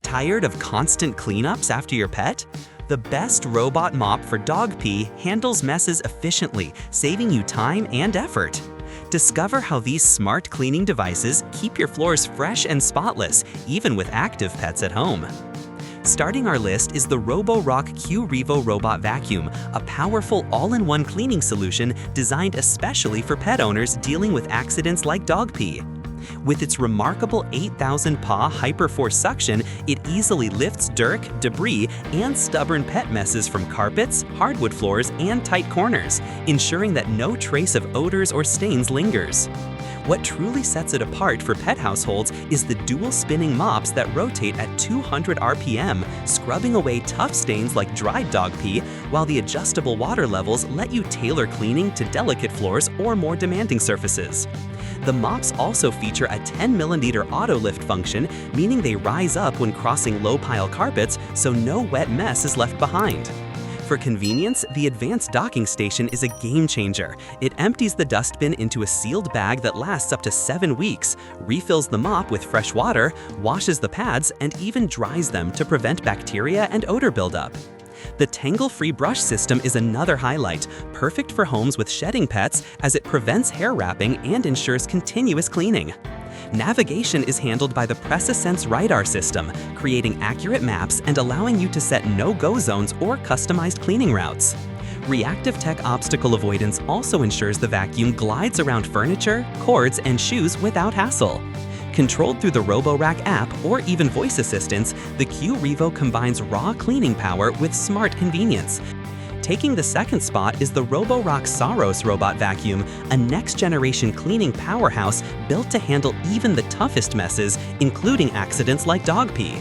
Tired of constant cleanups after your pet? The best robot mop for dog pee handles messes efficiently, saving you time and effort. Discover how these smart cleaning devices keep your floors fresh and spotless, even with active pets at home. Starting our list is the roborock Qrevo Robot Vacuum, a powerful all-in-one cleaning solution designed especially for pet owners dealing with accidents like dog pee. With its remarkable 8,000 paw hyperforce suction, it easily lifts dirt, debris, and stubborn pet messes from carpets, hardwood floors, and tight corners, ensuring that no trace of odors or stains lingers. What truly sets it apart for pet households is the dual spinning mops that rotate at 200 RPM, scrubbing away tough stains like dried dog pee, while the adjustable water levels let you tailor cleaning to delicate floors or more demanding surfaces. The mops also feature a 10mm auto lift function, meaning they rise up when crossing low-pile carpets so no wet mess is left behind. For convenience, the advanced docking station is a game changer. It empties the dustbin into a sealed bag that lasts up to 7 weeks, refills the mop with fresh water, washes the pads, and even dries them to prevent bacteria and odor buildup. The tangle-free brush system is another highlight, perfect for homes with shedding pets as it prevents hair wrapping and ensures continuous cleaning. Navigation is handled by the PressaSense radar system, creating accurate maps and allowing you to set no-go zones or customized cleaning routes. Reactive Tech obstacle avoidance also ensures the vacuum glides around furniture, cords, and shoes without hassle. Controlled through the roborock app or even voice assistance, the Qrevo combines raw cleaning power with smart convenience. Taking the second spot is the roborock Saros Robot Vacuum, a next-generation cleaning powerhouse built to handle even the toughest messes, including accidents like dog pee.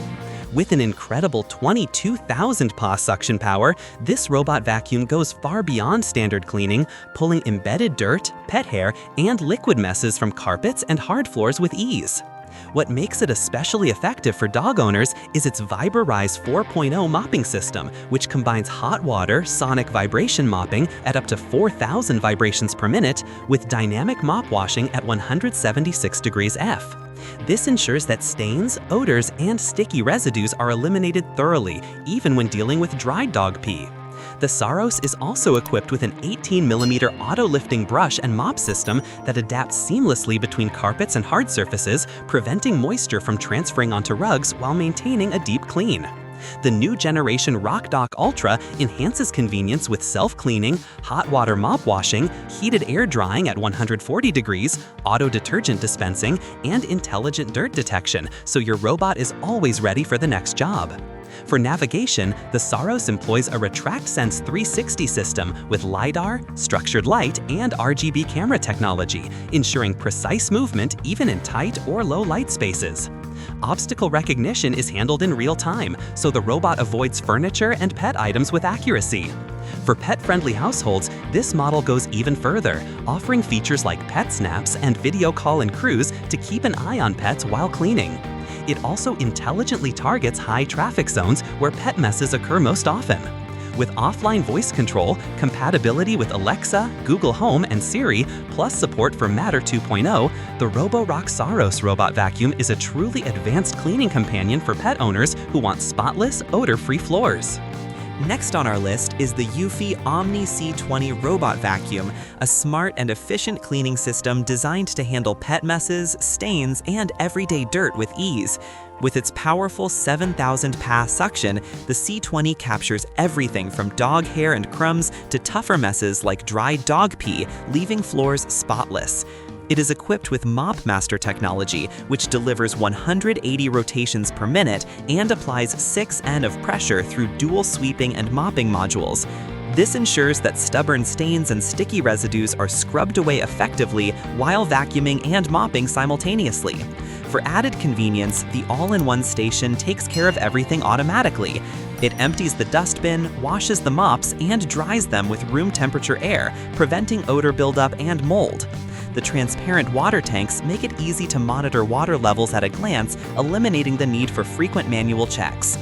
With an incredible 22,000 paw suction power, this robot vacuum goes far beyond standard cleaning, pulling embedded dirt, pet hair, and liquid messes from carpets and hard floors with ease. What makes it especially effective for dog owners is its VibraRise 4.0 mopping system, which combines hot water sonic vibration mopping at up to 4,000 vibrations per minute with dynamic mop washing at 176 degrees F. This ensures that stains, odors, and sticky residues are eliminated thoroughly, even when dealing with dried dog pee. The Saros is also equipped with an 18mm auto-lifting brush and mop system that adapts seamlessly between carpets and hard surfaces, preventing moisture from transferring onto rugs while maintaining a deep clean. The new generation RockDock Ultra enhances convenience with self-cleaning, hot water mop washing, heated air drying at 140 degrees, auto detergent dispensing, and intelligent dirt detection, so your robot is always ready for the next job. For navigation, the Saros employs a RetractSense 360 system with LiDAR, structured light, and RGB camera technology, ensuring precise movement even in tight or low light spaces. Obstacle recognition is handled in real time, so the robot avoids furniture and pet items with accuracy. For pet-friendly households, this model goes even further, offering features like pet snaps and video call and cruise to keep an eye on pets while cleaning. It also intelligently targets high-traffic zones where pet messes occur most often. With offline voice control, compatibility with Alexa, Google Home, and Siri, plus support for Matter 2.0, the roborock Saros Robot Vacuum is a truly advanced cleaning companion for pet owners who want spotless, odor-free floors. Next on our list is the eufy Omni C20 Robot Vacuum, a smart and efficient cleaning system designed to handle pet messes, stains, and everyday dirt with ease. With its powerful 7,000 PA suction, the C20 captures everything from dog hair and crumbs to tougher messes like dried dog pee, leaving floors spotless. It is equipped with MopMaster technology, which delivers 180 rotations per minute and applies 6 N of pressure through dual sweeping and mopping modules. This ensures that stubborn stains and sticky residues are scrubbed away effectively while vacuuming and mopping simultaneously. For added convenience, the all-in-one station takes care of everything automatically. It empties the dustbin, washes the mops, and dries them with room temperature air, preventing odor buildup and mold. The transparent water tanks make it easy to monitor water levels at a glance, eliminating the need for frequent manual checks.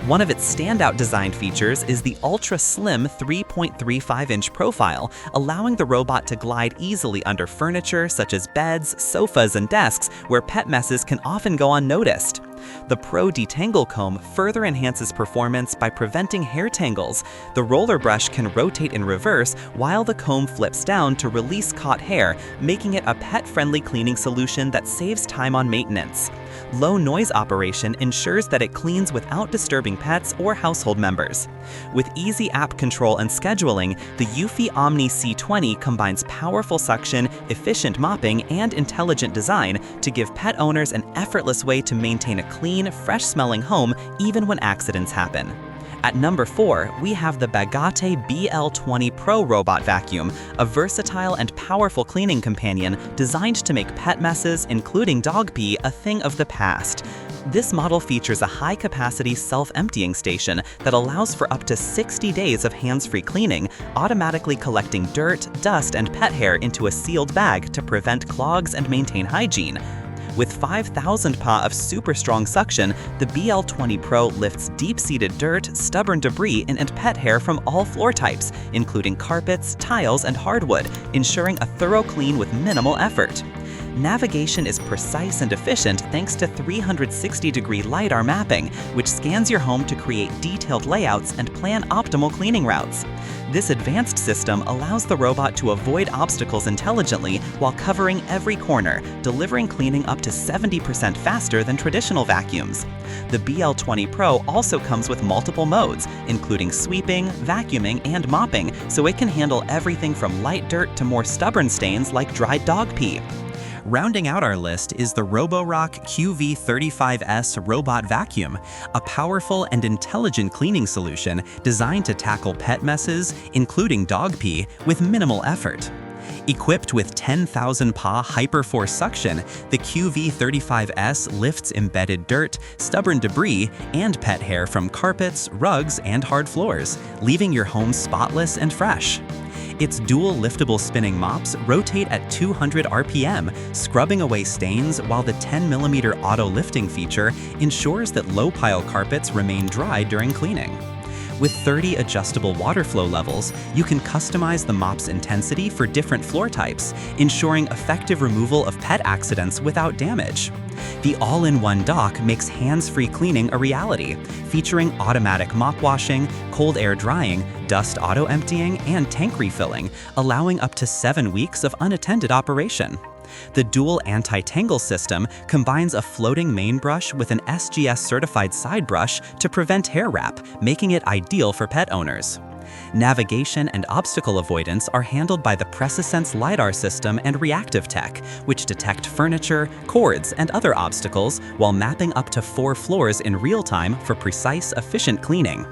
One of its standout design features is the ultra-slim 3.35-inch profile, allowing the robot to glide easily under furniture such as beds, sofas, and desks where pet messes can often go unnoticed. The Pro Detangle Comb further enhances performance by preventing hair tangles. The roller brush can rotate in reverse while the comb flips down to release caught hair, making it a pet-friendly cleaning solution that saves time on maintenance. Low noise operation ensures that it cleans without disturbing pets or household members. With easy app control and scheduling, the eufy Omni C20 combines powerful suction, efficient mopping, and intelligent design to give pet owners an effortless way to maintain a clean, fresh-smelling home even when accidents happen. At number 4, we have the Bagotte BL20 Pro Robot Vacuum, a versatile and powerful cleaning companion designed to make pet messes, including dog pee, a thing of the past. This model features a high-capacity self-emptying station that allows for up to 60 days of hands-free cleaning, automatically collecting dirt, dust, and pet hair into a sealed bag to prevent clogs and maintain hygiene. With 5,000 PA of super strong suction, the BL20 Pro lifts deep-seated dirt, stubborn debris, and pet hair from all floor types, including carpets, tiles, and hardwood, ensuring a thorough clean with minimal effort. Navigation is precise and efficient thanks to 360-degree LiDAR mapping, which scans your home to create detailed layouts and plan optimal cleaning routes. This advanced system allows the robot to avoid obstacles intelligently while covering every corner, delivering cleaning up to 70% faster than traditional vacuums. The BL20 Pro also comes with multiple modes, including sweeping, vacuuming, and mopping, so it can handle everything from light dirt to more stubborn stains like dried dog pee. Rounding out our list is the roborock QV35S Robot Vacuum, a powerful and intelligent cleaning solution designed to tackle pet messes, including dog pee, with minimal effort. Equipped with 10,000 PA hyperforce suction, the QV35S lifts embedded dirt, stubborn debris, and pet hair from carpets, rugs, and hard floors, leaving your home spotless and fresh. Its dual liftable spinning mops rotate at 200 RPM, scrubbing away stains, while the 10mm auto lifting feature ensures that low-pile carpets remain dry during cleaning. With 30 adjustable water flow levels, you can customize the mop's intensity for different floor types, ensuring effective removal of pet accidents without damage. The all-in-one dock makes hands-free cleaning a reality, featuring automatic mop washing, cold air drying, dust auto-emptying, and tank refilling, allowing up to 7 weeks of unattended operation. The dual anti-tangle system combines a floating main brush with an SGS-certified side brush to prevent hair wrap, making it ideal for pet owners. Navigation and obstacle avoidance are handled by the PreciSense LiDAR system and reactive tech, which detect furniture, cords, and other obstacles while mapping up to 4 floors in real time for precise, efficient cleaning.